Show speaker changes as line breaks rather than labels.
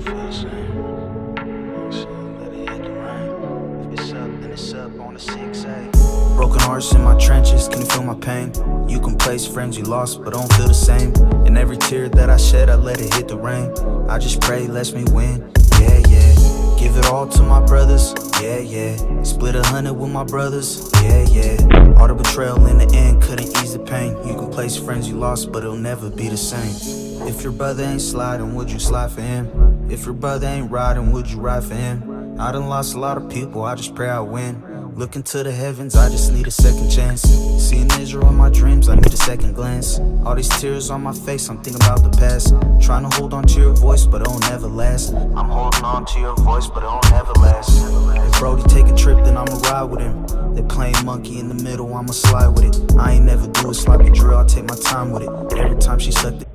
feel the same. Shit, let it hit the rain. If it's up, then it's up on the 6A. Broken hearts in my trenches, can you feel my pain? You can place friends you lost, but don't feel the same. And every tear that I shed, I let it hit the rain. I just pray, lets me win, yeah, yeah. Give it all to my brothers, yeah, yeah. Split 100 with my brothers, yeah, yeah. All the betrayal in the end couldn't ease the pain. You can place friends you lost, but it'll never be the same. If your brother ain't sliding, would you slide for him? If your brother ain't riding, would you ride for him? I done lost a lot of people, I just pray I win. Looking to the heavens, I just need a second chance. Seeing Israel in my dreams, I need a second glance. All these tears on my face, I'm thinking about the past. Trying to hold on to your voice, but it'll never last. I'm holding on to your voice, but it'll never last. If Brody take a trip, then I'ma ride with him. They playing monkey in the middle, I'ma slide with it. I ain't never do a sloppy drill, I take my time with it. Every time she sucked it